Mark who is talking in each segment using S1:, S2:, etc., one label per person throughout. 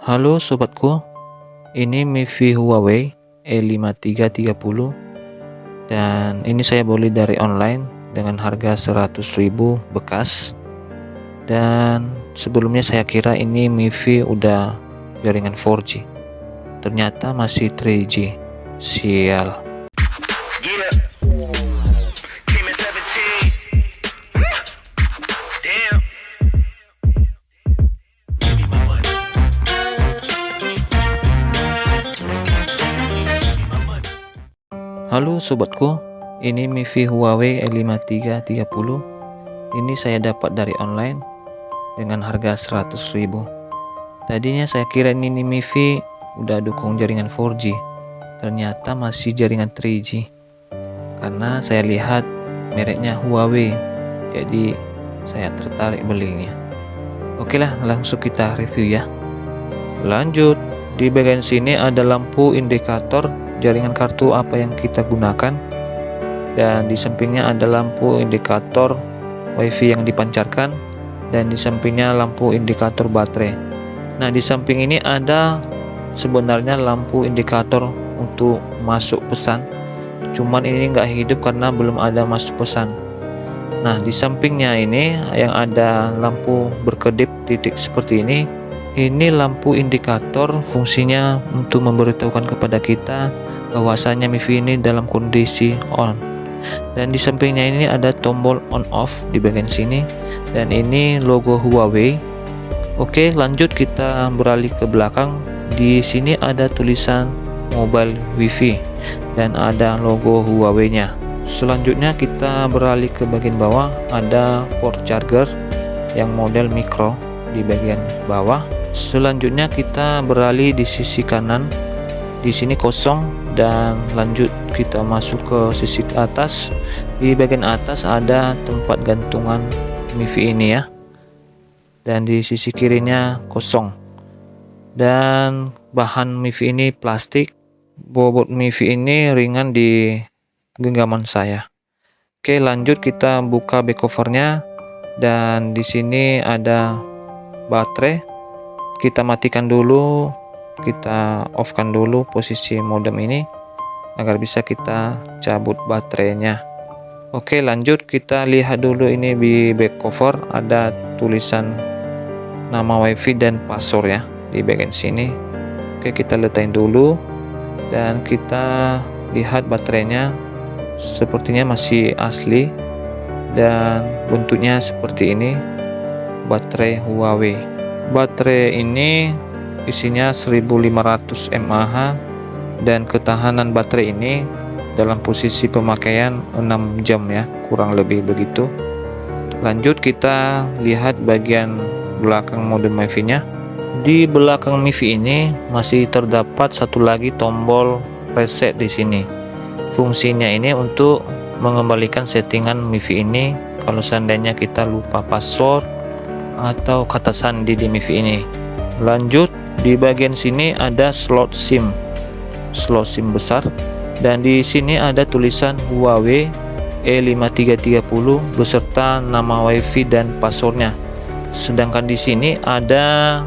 S1: Halo sobatku, ini MIFI Huawei E5330 dan ini saya beli dari online dengan harga 100.000 bekas. Dan sebelumnya saya kira ini MIFI udah jaringan 4G, ternyata masih 3G. Sial. Halo sobatku, ini MIFI Huawei E5330. Ini saya dapat dari online dengan harga 100.000. Tadinya saya kira ini MIFI udah dukung jaringan 4G, ternyata masih jaringan 3G. Karena saya lihat mereknya Huawei, jadi saya tertarik belinya. Oke lah, langsung kita review ya. Lanjut, di bagian sini ada lampu indikator jaringan kartu apa yang kita gunakan, dan di sampingnya ada lampu indikator WiFi yang dipancarkan, dan di sampingnya lampu indikator baterai. Nah, di samping ini ada sebenarnya lampu indikator untuk masuk pesan, cuman ini nggak hidup karena belum ada masuk pesan. Nah, di sampingnya ini yang ada lampu berkedip titik seperti ini lampu indikator, fungsinya untuk memberitahukan kepada kita bahwasanya MIFI ini dalam kondisi on. Dan di sampingnya ini ada tombol on off di bagian sini, dan ini logo Huawei. Oke, lanjut kita beralih ke belakang. Di sini ada tulisan mobile wifi dan ada logo Huawei-nya. Selanjutnya kita beralih ke bagian bawah, ada port charger yang model micro di bagian bawah. Selanjutnya kita beralih di sisi kanan, di sini kosong, dan lanjut kita masuk ke sisi atas. Di bagian atas ada tempat gantungan MIFI ini ya, dan di sisi kirinya kosong. Dan bahan MIFI ini plastik, bobot MIFI ini ringan di genggaman saya. Oke, lanjut kita buka back covernya, dan di sini ada baterai. Kita matikan dulu, kita offkan dulu posisi modem ini agar bisa kita cabut baterainya. Oke, lanjut kita lihat dulu ini di back cover ada tulisan nama WiFi dan password ya di bagian sini. Oke, kita letakkan dulu dan kita lihat baterainya, sepertinya masih asli dan bentuknya seperti ini, baterai Huawei. Baterai ini isinya 1500 mAh dan ketahanan baterai ini dalam posisi pemakaian 6 jam ya, kurang lebih begitu. Lanjut kita lihat bagian belakang modem MIFI nya. Di belakang MIFI ini masih terdapat satu lagi tombol reset di sini. Fungsinya ini untuk mengembalikan settingan MIFI ini kalau seandainya kita lupa password atau kata sandi di MIFI ini. Lanjut, di bagian sini ada slot SIM besar, dan di sini ada tulisan Huawei E5330 beserta nama WiFi dan passwordnya. Sedangkan di sini ada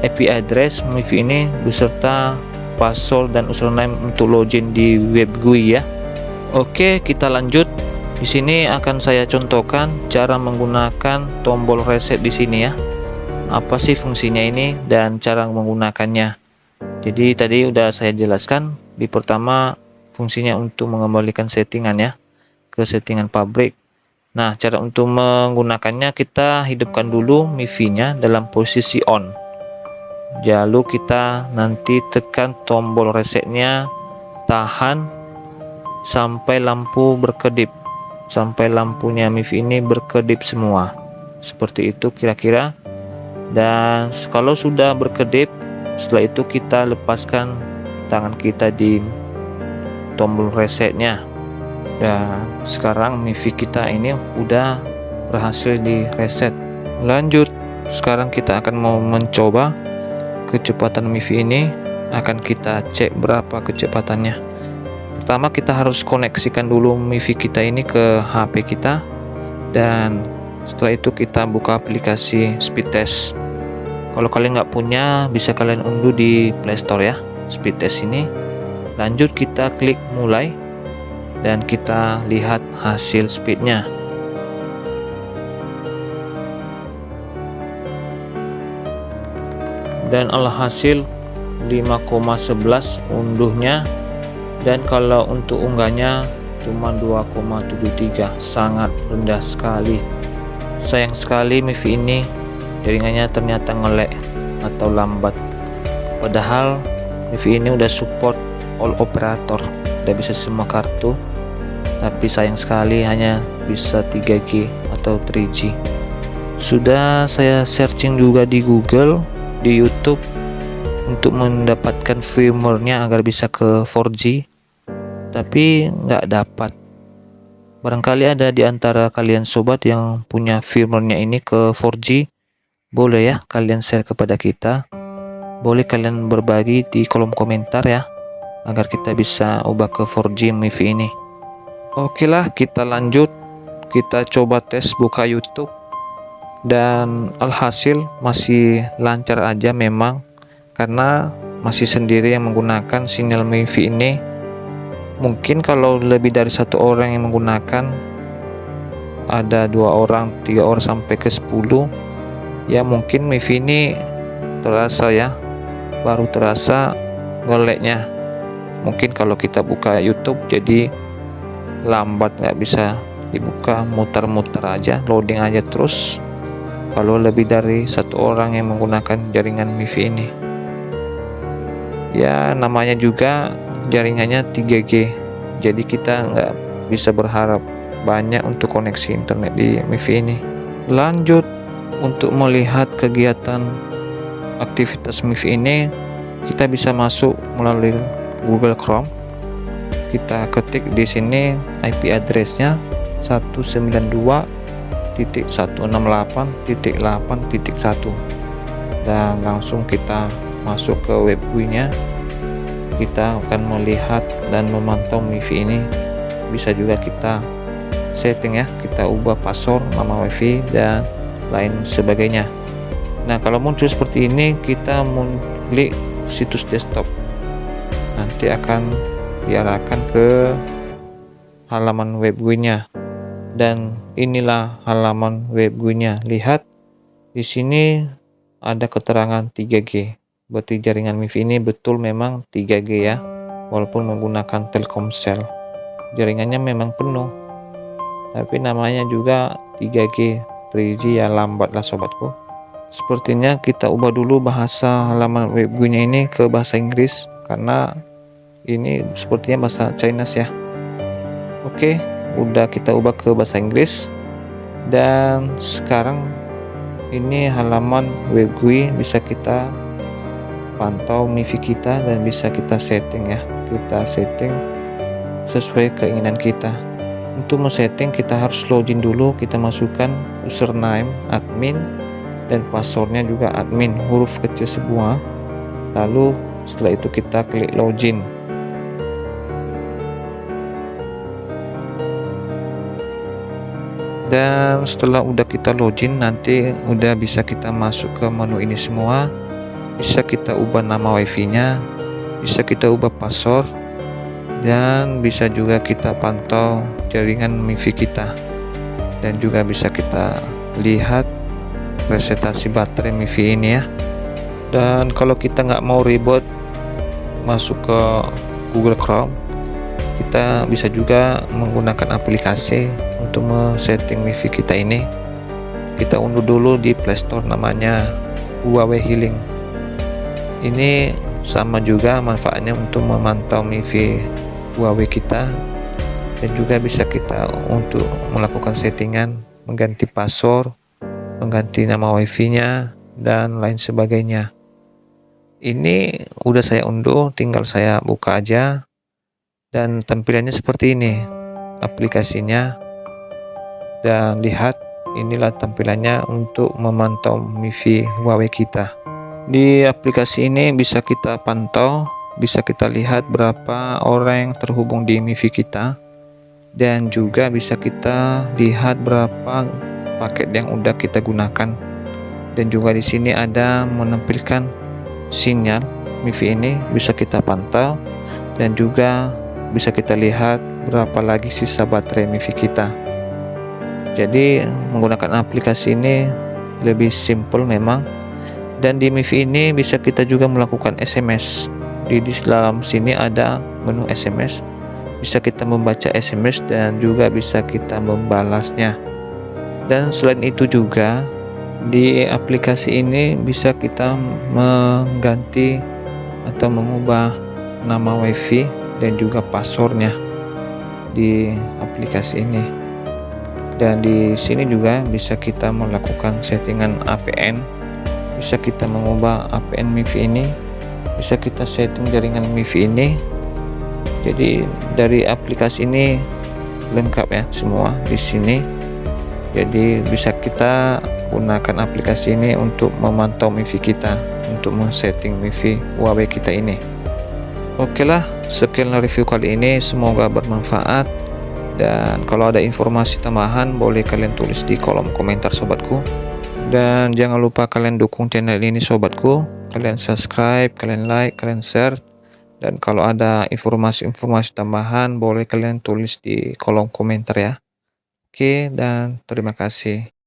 S1: IP address MIFI ini beserta password dan username untuk login di web GUI ya. Oke, kita lanjut. Di sini akan saya contohkan cara menggunakan tombol reset di sini ya. Apa sih fungsinya ini dan cara menggunakannya. Jadi tadi udah saya jelaskan. Di pertama fungsinya untuk mengembalikan settingan ya ke settingan pabrik. Nah, cara untuk menggunakannya kita hidupkan dulu MIFI-nya dalam posisi on. Lalu kita nanti tekan tombol resetnya, tahan sampai lampu berkedip, sampai lampunya MIFI ini berkedip semua. Seperti itu kira-kira. Dan kalau sudah berkedip, setelah itu kita lepaskan tangan kita di tombol resetnya. Dan sekarang MIFI kita ini udah berhasil di reset. Lanjut, sekarang kita akan mau mencoba kecepatan MIFI ini. Akan kita cek berapa kecepatannya. Pertama kita harus koneksikan dulu MIFI kita ini ke HP kita, dan setelah itu kita buka aplikasi speed test. Kalau kalian nggak punya, bisa kalian unduh di Playstore ya, speed test ini. Lanjut kita klik mulai dan kita lihat hasil speednya. Dan alhasil 5,11 unduhnya, dan kalau untuk unggahnya cuma 2,73, sangat rendah sekali. Sayang sekali MIFI ini jaringannya ternyata ngelek atau lambat, padahal MIFI ini udah support all operator, udah bisa semua kartu, tapi sayang sekali hanya bisa 3G atau 3G. Sudah saya searching juga di Google, di YouTube untuk mendapatkan firmware-nya agar bisa ke 4G, tapi nggak dapat. Barangkali ada di antara kalian sobat yang punya firmware-nya ini ke 4G, boleh ya kalian share kepada kita. Boleh kalian berbagi di kolom komentar ya, agar kita bisa ubah ke 4G MIFI ini. Oke lah, kita lanjut. Kita coba tes buka YouTube, dan alhasil masih lancar aja memang, karena masih sendiri yang menggunakan sinyal MIFI ini. Mungkin kalau lebih dari satu orang yang menggunakan, ada 2 orang, 3 orang sampai ke 10, ya mungkin MIFI ini terasa ya, baru terasa ngeleknya. Mungkin kalau kita buka YouTube jadi lambat, nggak bisa dibuka, muter-muter aja, loading aja terus kalau lebih dari satu orang yang menggunakan jaringan MIFI ini. Ya namanya juga jaringannya 3G, jadi kita nggak bisa berharap banyak untuk koneksi internet di MIFI ini. Lanjut, untuk melihat kegiatan aktivitas MIFI ini, kita bisa masuk melalui Google Chrome. Kita ketik di sini IP address-nya 192.168.8.1, dan langsung kita masuk ke web GUI-nya. Kita akan melihat dan memantau MIFI ini. Bisa juga kita setting ya, kita ubah password, nama WiFi dan lain sebagainya. Nah, kalau muncul seperti ini, kita klik situs desktop, nanti akan diarahkan ke halaman web GUI-nya. Dan inilah halaman web GUI-nya. Lihat di sini ada keterangan 3G. Berarti jaringan MIFI ini betul memang 3G ya, walaupun menggunakan Telkomsel. Jaringannya memang penuh, tapi namanya juga 3G, 3G ya, lambat lah sobatku. Sepertinya kita ubah dulu bahasa halaman web GUI-nya ini ke bahasa Inggris, karena ini sepertinya bahasa Chinese ya. Oke, udah kita ubah ke bahasa Inggris. Dan sekarang ini halaman web GUI, bisa kita pantau MIFI kita dan bisa kita setting ya. Kita setting sesuai keinginan kita. Untuk men-setting kita harus login dulu, kita masukkan username admin dan passwordnya juga admin, huruf kecil semua. Lalu setelah itu kita klik login. Dan setelah udah kita login, nanti udah bisa kita masuk ke menu ini semua. Bisa kita ubah nama WiFi-nya, bisa kita ubah password, dan bisa juga kita pantau jaringan MIFI kita, dan juga bisa kita lihat presentasi baterai MIFI ini ya. Dan kalau kita nggak mau ribet masuk ke Google Chrome, kita bisa juga menggunakan aplikasi untuk men-setting MIFI kita ini. Kita unduh dulu di Playstore, namanya Huawei Healing. Ini sama juga manfaatnya untuk memantau MIFI Huawei kita, dan juga bisa kita untuk melakukan settingan, mengganti password, mengganti nama WiFi-nya dan lain sebagainya. Ini udah saya unduh, tinggal saya buka aja, dan tampilannya seperti ini aplikasinya. Dan lihat, inilah tampilannya untuk memantau MIFI Huawei kita. Di aplikasi ini bisa kita pantau, bisa kita lihat berapa orang yang terhubung di MIFI kita, dan juga bisa kita lihat berapa paket yang udah kita gunakan, dan juga di sini ada menampilkan sinyal MiFi ini, bisa kita pantau dan juga bisa kita lihat berapa lagi sisa baterai MiFi kita. Jadi menggunakan aplikasi ini lebih simple memang, dan di MiFi ini bisa kita juga melakukan SMS. Di dalam sini ada menu SMS, bisa kita membaca SMS dan juga bisa kita membalasnya. Dan selain itu juga di aplikasi ini bisa kita mengganti atau mengubah nama WiFi dan juga passwordnya di aplikasi ini. Dan di sini juga bisa kita melakukan settingan APN, bisa kita mengubah APN MiFi ini, bisa kita setting jaringan MiFi ini. Jadi dari aplikasi ini lengkap ya semua di sini. Jadi bisa kita gunakan aplikasi ini untuk memantau MiFi kita, untuk men-setting MiFi Huawei kita ini. Oke lah, sekian review kali ini, semoga bermanfaat. Dan kalau ada informasi tambahan boleh kalian tulis di kolom komentar sobatku. Dan jangan lupa kalian dukung channel ini sobatku, kalian subscribe, kalian like, kalian share. Dan kalau ada informasi-informasi tambahan boleh kalian tulis di kolom komentar ya. Oke, dan terima kasih.